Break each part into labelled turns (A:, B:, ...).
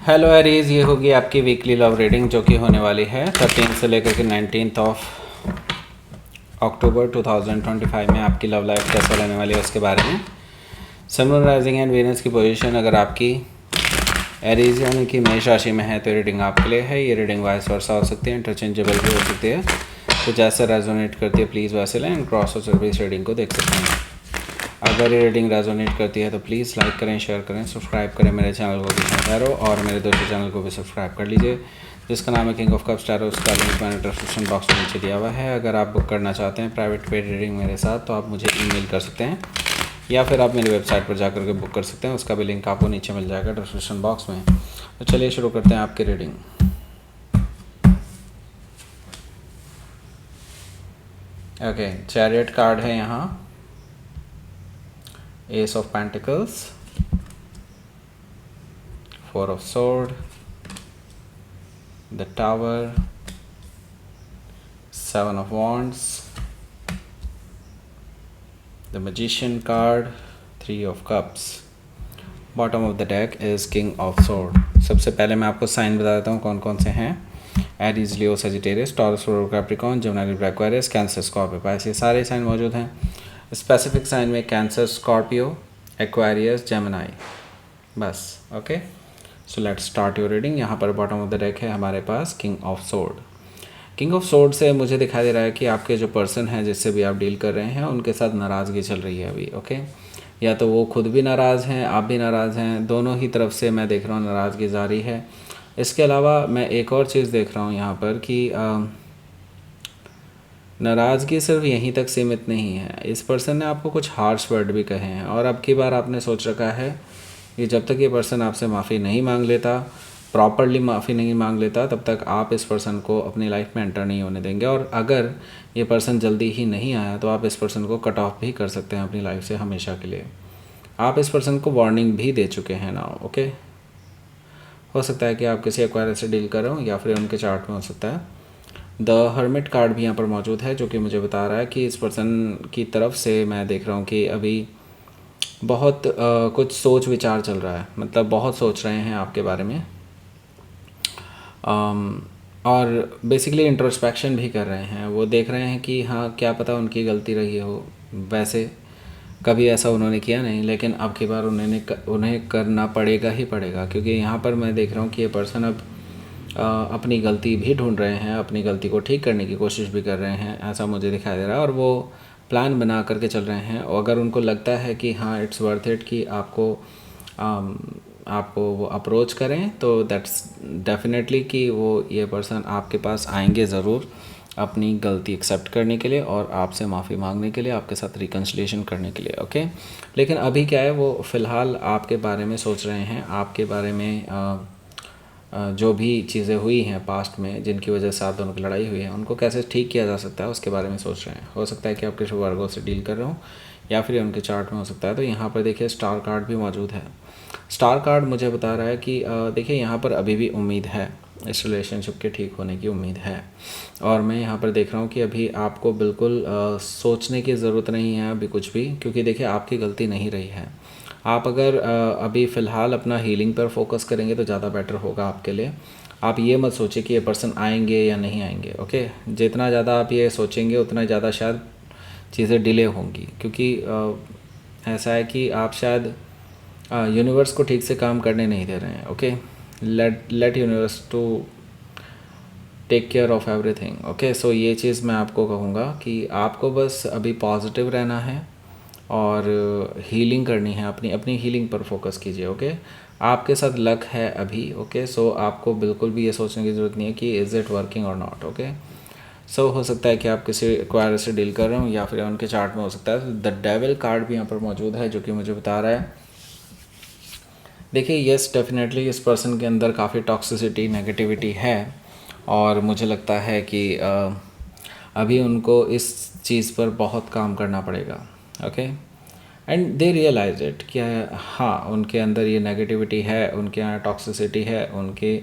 A: Hello Aries, ये होगी आपकी वीकली लव रीडिंग जो कि होने वाली है 13 से लेकर के 19 ऑफ अक्टूबर 2025 में। आपकी लव लाइफ कैसा रहने वाली है उसके बारे में। सन, राइजिंग एंड वीनस की पोजीशन अगर आपकी एरीज यानी कि मेष राशि में है तो रीडिंग आपके लिए है। ये रीडिंग वाइस वर्सा हो सकती है, इंटरचेंजेबल भी हो सकती है, तो जैसे रेजोनेट करती है प्लीज़ वैसे लें एंड क्रॉस और सर्विस रीडिंग को देख सकते हैं। अगर ये रीडिंग रेजोनेट करती है तो प्लीज़ लाइक करें, शेयर करें, सब्सक्राइब करें मेरे चैनल को भी टैरो, और मेरे दूसरे चैनल को भी सब्सक्राइब कर लीजिए जिसका नाम है किंग ऑफ कप्स टैरो। उसका लिंक मैंने डिस्क्रिप्शन बॉक्स में नीचे दिया हुआ है। अगर आप बुक करना चाहते हैं प्राइवेट पेड रीडिंग मेरे साथ तो आप मुझे ईमेल कर सकते हैं या फिर आप मेरी वेबसाइट पर जाकर के बुक कर सकते हैं। उसका भी लिंक आपको नीचे मिल जाएगा डिस्क्रिप्शन बॉक्स में। तो चलिए शुरू करते हैं आपकी रीडिंग। ओके, चैरियट कार्ड है यहाँ, S of pentacles, four of sword, the tower, seven of wands, the magician card, three of cups. Bottom of the deck is king of sword. सबसे पहले मैं आपको साइन बता देता हूँ कौन कौन से हैं। Aries, Leo, Sagittarius, Taurus, Capricorn, Gemini, Libra, Aquarius, Cancer, Scorpio, Pisces, ये सारे साइन मौजूद हैं। स्पेसिफिक साइन में कैंसर, स्कॉर्पियो, एक्वेरियस, जेमिनी, बस। Okay, so let's start your reading. यहाँ पर बॉटम ऑफ द डेक है हमारे पास king of sword. King of sword से मुझे दिखाई दे रहा है कि आपके जो पर्सन हैं जिससे भी आप डील कर रहे हैं उनके साथ नाराज़गी चल रही है अभी। ओके, या तो वो खुद भी नाराज़ हैं, आप भी नाराज़ हैं, दोनों ही तरफ से मैं देख रहा हूँ नाराज़गी जारी है। इसके अलावा मैं एक और चीज़ देख रहा हूँ यहाँ पर कि नाराज़गी सिर्फ यहीं तक सीमित नहीं है। इस पर्सन ने आपको कुछ हार्श वर्ड भी कहे हैं और अब की बार आपने सोच रखा है कि जब तक ये पर्सन आपसे माफ़ी नहीं मांग लेता, प्रॉपरली माफ़ी नहीं मांग लेता, तब तक आप इस पर्सन को अपनी लाइफ में एंटर नहीं होने देंगे। और अगर ये पर्सन जल्दी ही नहीं आया तो आप इस पर्सन को कट ऑफ भी कर सकते हैं अपनी लाइफ से हमेशा के लिए। आप इस पर्सन को वार्निंग भी दे चुके हैं ना। ओके, हो सकता है कि आप किसी एक्वायरर से डील कर रहे हो या फिर उनके चार्ट में हो सकता है। द हर्मिट कार्ड भी यहाँ पर मौजूद है जो कि मुझे बता रहा है कि इस पर्सन की तरफ से मैं देख रहा हूँ कि अभी बहुत कुछ सोच विचार चल रहा है, मतलब बहुत सोच रहे हैं आपके बारे में। और बेसिकली इंट्रोस्पेक्शन भी कर रहे हैं। वो देख रहे हैं कि हाँ, क्या पता उनकी गलती रही हो। वैसे कभी ऐसा उन्होंने किया नहीं, लेकिन अब की बार उन्हें करना पड़ेगा ही पड़ेगा, क्योंकि यहाँ पर मैं देख रहा हूँ कि ये पर्सन अब अपनी गलती भी ढूंढ रहे हैं, अपनी गलती को ठीक करने की कोशिश भी कर रहे हैं, ऐसा मुझे दिखाई दे रहा है। और वो प्लान बना करके चल रहे हैं। और अगर उनको लगता है कि हाँ इट्स वर्थ इट कि आपको वो अप्रोच करें तो दैट्स डेफिनेटली कि ये पर्सन आपके पास आएंगे ज़रूर अपनी गलती एक्सेप्ट करने के लिए और आपसे माफ़ी मांगने के लिए, आपके साथ रिकन्सिलिएशन करने के लिए। ओके, लेकिन अभी क्या है, वो फ़िलहाल आपके बारे में सोच रहे हैं, आपके बारे में जो भी चीज़ें हुई हैं पास्ट में जिनकी वजह से आप दोनों की लड़ाई हुई है उनको कैसे ठीक किया जा सकता है उसके बारे में सोच रहे हैं। हो सकता है कि आप किसी वर्गों से डील कर रहे हो या फिर उनके चार्ट में हो सकता है। तो यहाँ पर देखिए स्टार कार्ड भी मौजूद है। स्टार कार्ड मुझे बता रहा है कि देखिए यहाँ पर अभी भी उम्मीद है, इस रिलेशनशिप के ठीक होने की उम्मीद है। और मैं यहाँ पर देख रहा हूँ कि अभी आपको बिल्कुल सोचने की ज़रूरत नहीं है अभी कुछ भी, क्योंकि देखिए आपकी गलती नहीं रही है। आप अगर अभी फ़िलहाल अपना हीलिंग पर फोकस करेंगे तो ज़्यादा बेटर होगा आपके लिए। आप ये मत सोचिए कि ये पर्सन आएंगे या नहीं आएंगे। ओके, जितना ज़्यादा आप ये सोचेंगे उतना ज़्यादा शायद चीज़ें डिले होंगी, क्योंकि ऐसा है कि आप शायद यूनिवर्स को ठीक से काम करने नहीं दे रहे हैं। Okay, let universe to take care of everything. Okay, so ये चीज़ मैं आपको कहूँगा कि आपको बस अभी पॉजिटिव रहना है और हीलिंग करनी है, अपनी हीलिंग पर फोकस कीजिए। ओके, आपके साथ लक है अभी। ओके, सो आपको बिल्कुल भी ये सोचने की ज़रूरत नहीं है कि इज़ इट वर्किंग और नॉट। ओके, सो हो सकता है कि आप किसी एक्वायरर से डील कर रहे हो या फिर उनके चार्ट में हो सकता है। द डेविल कार्ड भी यहाँ पर मौजूद है जो कि मुझे बता रहा है, देखिए यस डेफिनेटली इस पर्सन के अंदर काफ़ी टॉक्सिसिटी, नेगेटिविटी है और मुझे लगता है कि अभी उनको इस चीज़ पर बहुत काम करना पड़ेगा। Okay, and they realise it कि हाँ उनके अंदर ये नेगेटिविटी है, उनके यहाँ टॉक्सिसिटी है, उनके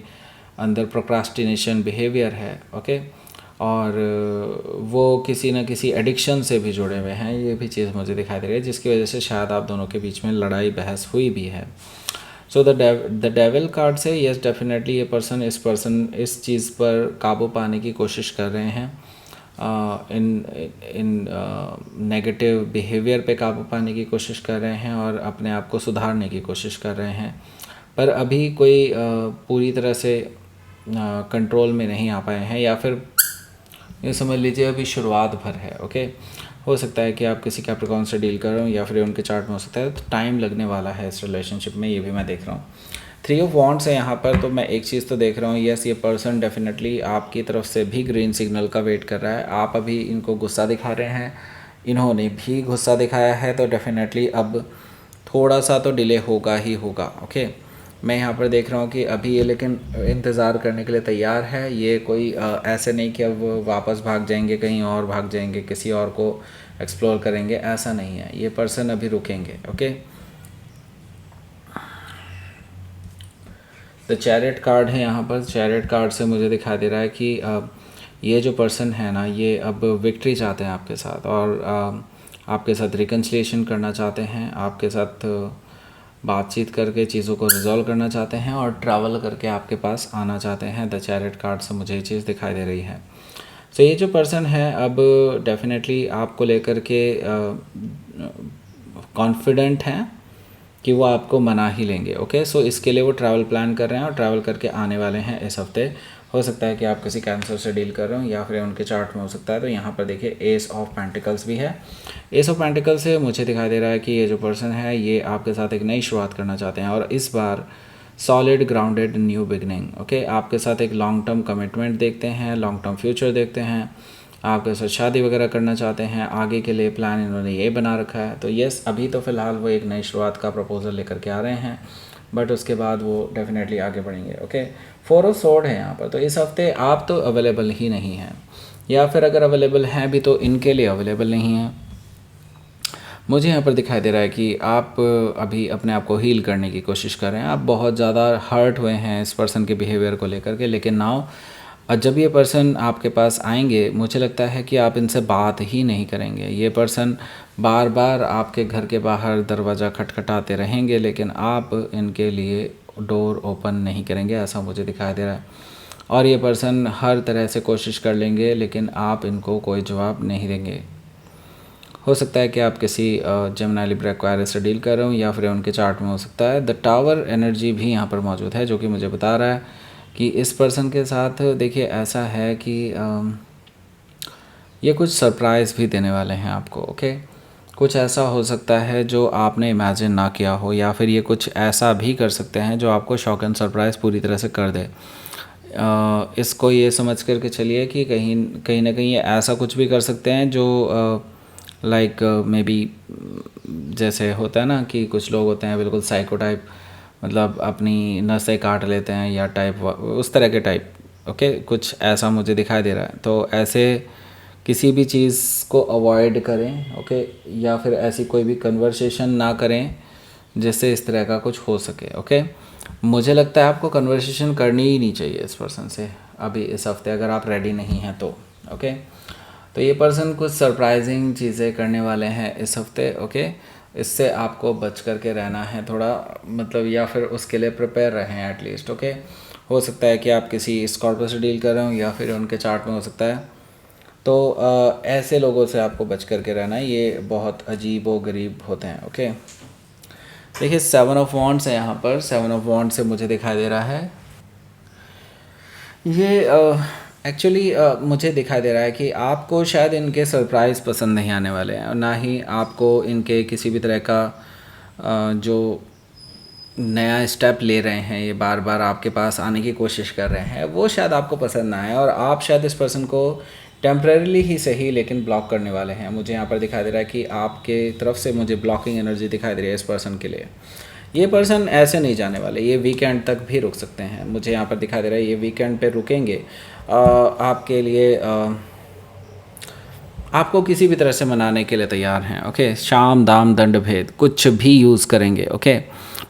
A: अंदर प्रोक्रास्टिनेशन बिहेवियर है। ओके, और वो किसी न किसी एडिक्शन से भी जुड़े हुए हैं, ये भी चीज़ मुझे दिखाई दे रही है, जिसकी वजह से शायद आप दोनों के बीच में लड़ाई बहस हुई भी है। सो द डेविल कार्ड से यस डेफिनेटली ये पर्सन इस चीज़ पर काबू पाने की कोशिश कर रहे हैं, इन नेगेटिव बिहेवियर पे काबू पाने की कोशिश कर रहे हैं और अपने आप को सुधारने की कोशिश कर रहे हैं, पर अभी कोई पूरी तरह से कंट्रोल में नहीं आ पाए हैं, या फिर ये समझ लीजिए अभी शुरुआत भर है। ओके, हो सकता है कि आप किसी कैप्रिकॉर्न से डील कर रहे हो या फिर उनके चार्ट में हो सकता है, तो टाइम लगने वाला है इस रिलेशनशिप में, ये भी मैं देख रहा हूँ। 3 ऑफ वॉन्ड्स है यहाँ पर, तो मैं एक चीज़ तो देख रहा हूँ, यस ये पर्सन डेफिनेटली आपकी तरफ से भी ग्रीन सिग्नल का वेट कर रहा है। आप अभी इनको गुस्सा दिखा रहे हैं, इन्होंने भी गुस्सा दिखाया है, तो डेफिनेटली अब थोड़ा सा तो डिले होगा ही होगा। ओके, मैं यहाँ पर देख रहा हूँ कि अभी ये लेकिन इंतज़ार करने के लिए तैयार है। ये कोई ऐसे नहीं कि अब वापस भाग जाएंगे, कहीं और भाग जाएंगे, किसी और को एक्सप्लोर करेंगे, ऐसा नहीं है। ये पर्सन अभी रुकेंगे। ओके, द चैरियट कार्ड है यहाँ पर। चैरियट कार्ड से मुझे दिखाई दे रहा है कि ये जो पर्सन है ना, ये अब विक्ट्री चाहते हैं आपके साथ, और आपके साथ रिकन्सिलिएशन करना चाहते हैं, आपके साथ बातचीत करके चीज़ों को रिजॉल्व करना चाहते हैं, और ट्रैवल करके आपके पास आना चाहते हैं। द चैरियट कार्ड से मुझे ये चीज़ दिखाई दे रही है। सो ये जो पर्सन है अब डेफिनेटली आपको लेकर के कॉन्फिडेंट हैं कि वो आपको मना ही लेंगे। ओके, सो इसके लिए वो ट्रैवल प्लान कर रहे हैं और ट्रैवल करके आने वाले हैं इस हफ्ते। हो सकता है कि आप किसी कैंसर से डील कर रहे हो या फिर उनके चार्ट में हो सकता है। तो यहाँ पर देखिए एस ऑफ पेंटिकल्स भी है। एस ऑफ पेंटिकल्स से मुझे दिखाई दे रहा है कि ये जो पर्सन है ये आपके साथ एक नई शुरुआत करना चाहते हैं, और इस बार solid grounded new beginning. Okay, आपके साथ एक लॉन्ग टर्म कमिटमेंट देखते हैं, लॉन्ग टर्म फ्यूचर देखते हैं, आपके साथ शादी वगैरह करना चाहते हैं, आगे के लिए प्लान इन्होंने ये बना रखा है। तो यस, अभी तो फ़िलहाल वो एक नई शुरुआत का प्रपोज़ल लेकर के आ रहे हैं, बट उसके बाद वो डेफिनेटली आगे बढ़ेंगे। ओके, 4 ऑफ सोर्ड है यहाँ पर। तो इस हफ्ते आप तो अवेलेबल ही नहीं हैं, या फिर अगर अवेलेबल हैं भी तो इनके लिए अवेलेबल नहीं हैं। मुझे यहाँ पर दिखाई दे रहा है कि आप अभी अपने आप को हील करने की कोशिश कर रहे हैं। आप बहुत ज़्यादा हर्ट हुए हैं इस पर्सन के बिहेवियर को लेकर के, लेकिन नाउ जब ये पर्सन आपके पास आएंगे, मुझे लगता है कि आप इनसे बात ही नहीं करेंगे। ये पर्सन बार बार आपके घर के बाहर दरवाज़ा खटखटाते रहेंगे, लेकिन आप इनके लिए डोर ओपन नहीं करेंगे, ऐसा मुझे दिखाई दे रहा है। और ये पर्सन हर तरह से कोशिश कर लेंगे, लेकिन आप इनको कोई जवाब नहीं देंगे। हो सकता है कि आप किसी जेमिनी लिब्रा एक्वायरिस से डील कर रहे हो, या फिर उनके चार्ट में हो सकता है। द टावर एनर्जी भी यहाँ पर मौजूद है, जो कि मुझे बता रहा है कि इस पर्सन के साथ देखिए ऐसा है कि ये कुछ सरप्राइज़ भी देने वाले हैं आपको। ओके, कुछ ऐसा हो सकता है जो आपने इमेजिन ना किया हो, या फिर ये कुछ ऐसा भी कर सकते हैं जो आपको शॉक एंड सरप्राइज़ पूरी तरह से कर दे। इसको ये समझ करके चलिए कि कहीं ना कहीं ये ऐसा कुछ भी कर सकते हैं जो लाइक मे बी जैसे होता है ना कि कुछ लोग होते हैं बिल्कुल साइको टाइप, मतलब अपनी नसें काट लेते हैं या टाइप, उस तरह के टाइप। ओके, कुछ ऐसा मुझे दिखाई दे रहा है। तो ऐसे किसी भी चीज़ को अवॉइड करें। ओके, या फिर ऐसी कोई भी कन्वर्सेशन ना करें जिससे इस तरह का कुछ हो सके। ओके, मुझे लगता है आपको कन्वर्सेशन करनी ही नहीं चाहिए इस पर्सन से अभी इस हफ्ते, अगर आप रेडी नहीं हैं तो। ओके, तो ये पर्सन कुछ सरप्राइजिंग चीज़ें करने वाले हैं इस हफ्ते। ओके, इससे आपको बच करके रहना है थोड़ा, मतलब, या फिर उसके लिए प्रिपेयर रहें एटलीस्ट। ओके, हो सकता है कि आप किसी स्कॉर्पियो से डील कर रहे हो या फिर उनके चार्ट में हो सकता है। तो ऐसे लोगों से आपको बच करके रहना है, ये बहुत अजीब व गरीब होते हैं। ओके, देखिए 7 ऑफ वॉन्ड्स है यहाँ पर। 7 ऑफ वॉन्ड्स से मुझे दिखाई दे रहा है ये एक्चुअली मुझे दिखाई दे रहा है कि आपको शायद इनके सरप्राइज़ पसंद नहीं आने वाले हैं, और ना ही आपको इनके किसी भी तरह का जो नया स्टेप ले रहे हैं, ये बार बार आपके पास आने की कोशिश कर रहे हैं, वो शायद आपको पसंद ना आए, और आप शायद इस पर्सन को टेम्परेरीली ही सही लेकिन ब्लॉक करने वाले हैं। मुझे यहाँ पर दिखाई दे रहा है कि आपके तरफ से मुझे ब्लॉकिंग एनर्जी दिखाई दे रही है इस पर्सन के लिए। ये पर्सन ऐसे नहीं जाने वाले, ये वीकेंड तक भी रुक सकते हैं। मुझे यहाँ पर दिखाई दे रहा है ये वीकेंड पे रुकेंगे आपके लिए, आपको किसी भी तरह से मनाने के लिए तैयार हैं। ओके, शाम दाम दंड भेद कुछ भी यूज़ करेंगे। ओके,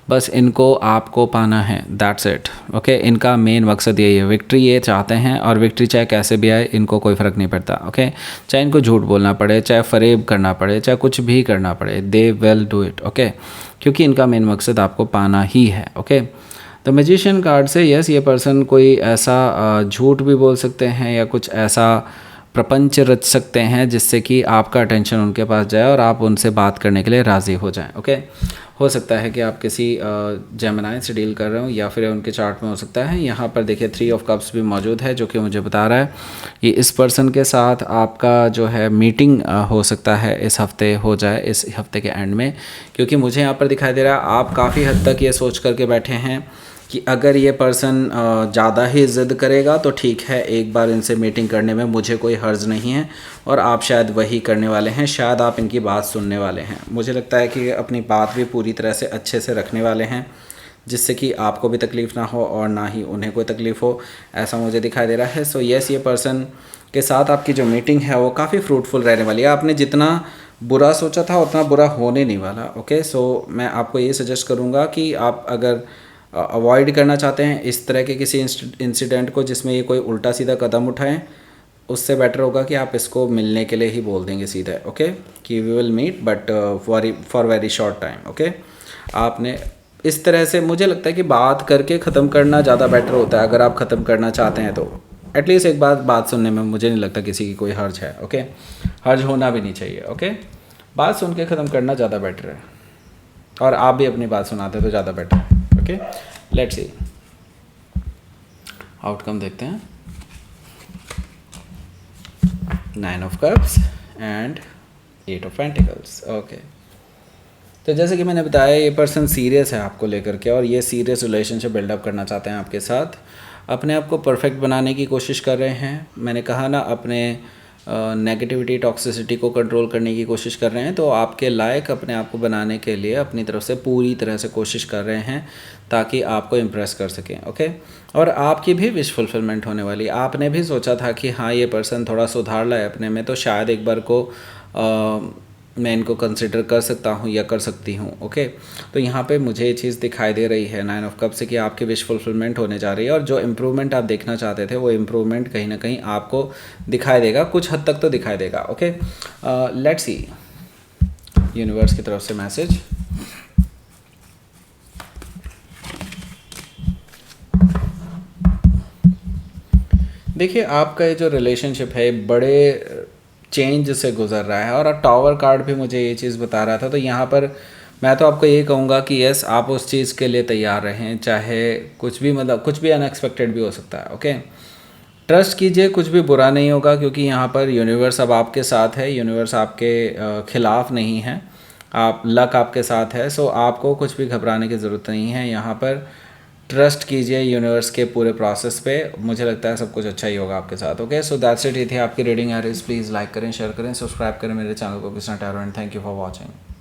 A: बस इनको आपको पाना है, दैट्स इट। ओके, इनका मेन मकसद यही है, विक्ट्री ये चाहते हैं, और विक्ट्री चाहे कैसे भी आए इनको कोई फ़र्क नहीं पड़ता। ओके, चाहे इनको झूठ बोलना पड़े, चाहे फरेब करना पड़े, चाहे कुछ भी करना पड़े, they will do it. Okay, क्योंकि इनका मेन मकसद आपको पाना ही है। ओके, तो मैजिशियन कार्ड से यस, ये पर्सन कोई ऐसा झूठ भी बोल सकते हैं या कुछ ऐसा प्रपंच रच सकते हैं जिससे कि आपका अटेंशन उनके पास जाए और आप उनसे बात करने के लिए राज़ी हो जाएं। ओके, हो सकता है कि आप किसी जेमिनाई से डील कर रहे हो, या फिर उनके चार्ट में हो सकता है। यहाँ पर देखिए 3 ऑफ कप्स भी मौजूद है, जो कि मुझे बता रहा है कि इस पर्सन के साथ आपका जो है मीटिंग हो सकता है इस हफ्ते हो जाए, इस हफ्ते के एंड में। क्योंकि मुझे यहाँ पर दिखाई दे रहा है आप काफ़ी हद तक ये सोच करके बैठे हैं कि अगर ये पर्सन ज़्यादा ही ज़िद करेगा तो ठीक है, एक बार इनसे मीटिंग करने में मुझे कोई हर्ज नहीं है, और आप शायद वही करने वाले हैं, शायद आप इनकी बात सुनने वाले हैं। मुझे लगता है कि अपनी बात भी पूरी तरह से अच्छे से रखने वाले हैं, जिससे कि आपको भी तकलीफ़ ना हो और ना ही उन्हें कोई तकलीफ़ हो, ऐसा मुझे दिखाई दे रहा है। सो यस, ये पर्सन के साथ आपकी जो मीटिंग है वो काफ़ी फ्रूटफुल रहने वाली है। आपने जितना बुरा सोचा था उतना बुरा होने नहीं वाला। ओके, सो मैं आपको ये सजेस्ट करूँगा कि आप अगर अवॉइड करना चाहते हैं इस तरह के किसी इंसिडेंट को जिसमें ये कोई उल्टा सीधा कदम उठाएं, उससे बेटर होगा कि आप इसको मिलने के लिए ही बोल देंगे सीधे। ओके, कि we will meet but for very short time. Okay, आपने इस तरह से, मुझे लगता है कि बात करके ख़त्म करना ज़्यादा बेटर होता है। अगर आप ख़त्म करना चाहते हैं तो एटलीस्ट एक बात सुनने में मुझे नहीं लगता किसी की कोई हर्ज है। ओके, हर्ज होना भी नहीं चाहिए। ओके, बात सुन के ख़त्म करना ज़्यादा बेटर है, और आप भी अपनी बात सुनाते तो ज़्यादा बेटर है। ओके, लेट्स सी आउटकम देखते हैं। 9 of cups and 8 of pentacles. Okay, तो जैसे कि मैंने बताया ये पर्सन सीरियस है आपको लेकर के, और ये सीरियस रिलेशनशिप बिल्डअप करना चाहते हैं आपके साथ, अपने आप को परफेक्ट बनाने की कोशिश कर रहे हैं। मैंने कहा ना, अपने नेगेटिविटी टॉक्सिसिटी को कंट्रोल करने की कोशिश कर रहे हैं, तो आपके लायक अपने आप को बनाने के लिए अपनी तरफ से पूरी तरह से कोशिश कर रहे हैं ताकि आपको इम्प्रेस कर सकें। ओके, और आपकी भी विश फुलफिलमेंट होने वाली। आपने भी सोचा था कि हाँ, ये पर्सन थोड़ा सुधार लाए अपने में, तो शायद एक बार को मैं इनको कंसिडर कर सकता हूँ या कर सकती हूँ। ओके, तो यहाँ पे मुझे ये चीज़ दिखाई दे रही है 9 ऑफ कप से कि आपकी विश फुलफिलमेंट होने जा रही है, और जो इम्प्रूवमेंट आप देखना चाहते थे वो इम्प्रूवमेंट कहीं ना कहीं आपको दिखाई देगा, कुछ हद तक तो दिखाई देगा। ओके, लेट्स सी यूनिवर्स की तरफ से मैसेज। देखिए, आपका ये जो रिलेशनशिप है बड़े चेंज से गुजर रहा है, और टावर कार्ड भी मुझे ये चीज़ बता रहा था। तो यहाँ पर मैं तो आपको ये कहूँगा कि यस, आप उस चीज़ के लिए तैयार रहें, चाहे कुछ भी, मतलब कुछ भी अनएक्सपेक्टेड भी हो सकता है। ओके, ट्रस्ट कीजिए, कुछ भी बुरा नहीं होगा, क्योंकि यहाँ पर यूनिवर्स अब आपके साथ है, यूनिवर्स आपके खिलाफ नहीं है, आप लक आपके साथ है। सो आपको कुछ भी घबराने की ज़रूरत नहीं है। यहाँ पर ट्रस्ट कीजिए यूनिवर्स के पूरे प्रोसेस पे, मुझे लगता है सब कुछ अच्छा ही होगा आपके साथ। Okay, so that's it. ये थी आपकी रीडिंग। प्लीज़ लाइक करें, शेयर करें, सब्सक्राइब करें मेरे चैनल को Krishna tarot, and thank you for watching.